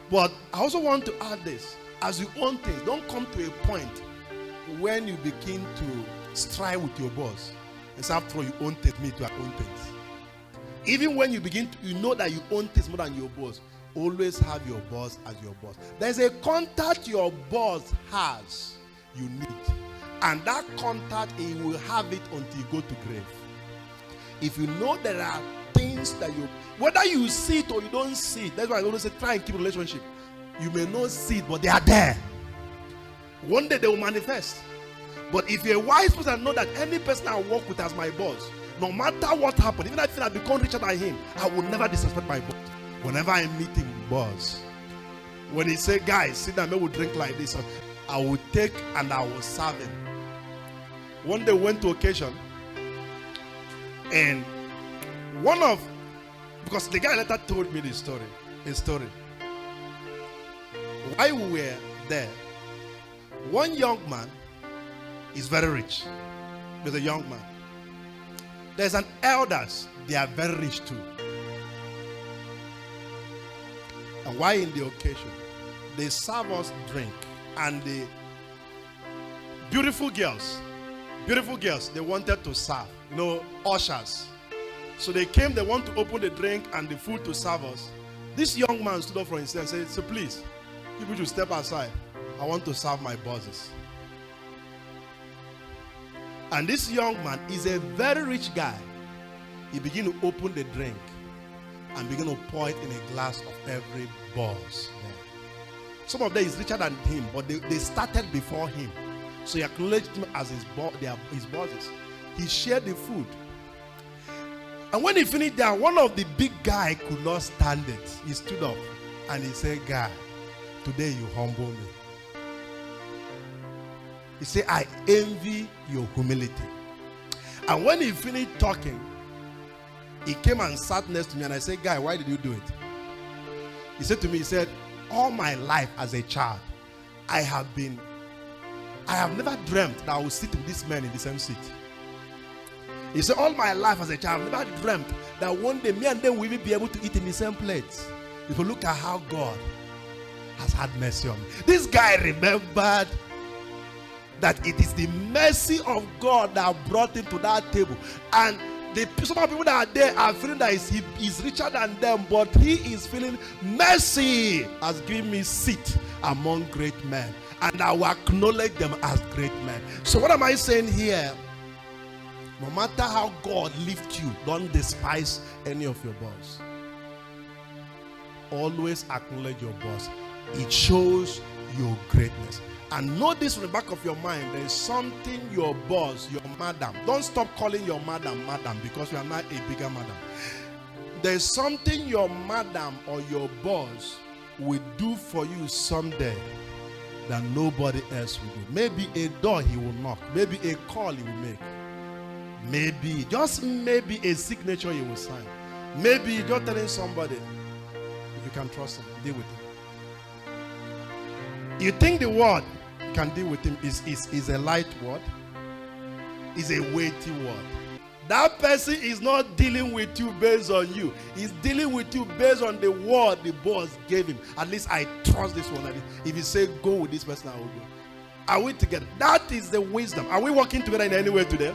But I also want to add this. As you own things, don't come to a point when you begin to strive with your boss. And say, after all, you own things, me too, I own things. Even when you begin to, you know that you own things more than your boss, always have your boss as your boss. There's a contact your boss has you need. And that contact, he will have it until you go to grave. If you know there are things that you, whether you see it or you don't see it, that's why I always say try and keep a relationship. You may not see it, but they are there. One day they will manifest. But if you're a wise person and know that any person I work with as my boss, no matter what happens, even if I become richer than him, I will never disrespect my boss. Whenever I meet him, boss, when he say, guys, sit down, we will drink like this, I will take and I will serve him. One day we went to occasion, and because the guy later told me his story. While we were there, one young man is very rich. There's a young man. There's an elders, they are very rich too. And while in the occasion, they serve us drink, and the beautiful girls, they wanted to serve, ushers. So they came, they want to open the drink and the food to serve us. This young man stood up for himself and said, so please, people should step aside. I want to serve my bosses. And this young man is a very rich guy. He began to open the drink and began to pour it in a glass of every boss. Some of them is richer than him, but they started before him. So he acknowledged him as his bosses. He shared the food. And when he finished there, one of the big guy could not stand it. He stood up and he said, "Guy, today you humble me." He said, "I envy your humility." And when he finished talking, he came and sat next to me and I said, "Guy, why did you do it?" He said to me, he said, "All my life as a child, I have never dreamt that I would sit with this man in the same seat." He said, "All my life as a child, I've never dreamt that one day me and them will be able to eat in the same plate." If you look at how God has had mercy on me. This guy remembered that it is the mercy of God that brought him to that table. And some of the people that are there are feeling that he's richer than them, but he is feeling mercy has given me seat among great men. And I will acknowledge them as great men. So what am I saying here? No matter how God lifts you, don't despise any of your boss. Always acknowledge your boss. It shows your greatness. And know this in the back of your mind, there is something your boss, your madam, don't stop calling your madam, because you are not a bigger madam. There is something your madam or your boss will do for you someday that nobody else will do. Maybe a door he will knock, maybe a call he will make, maybe, just maybe a signature he will sign, maybe you're telling somebody, if you can trust him, deal with him. You think the word can deal with him is a light word, is a weighty word. That person is not dealing with you based on you. He's dealing with you based on the word the boss gave him. At least I trust this one. If you say go with this person, I will go. Are we together? That is the wisdom. Are we working together in any way today?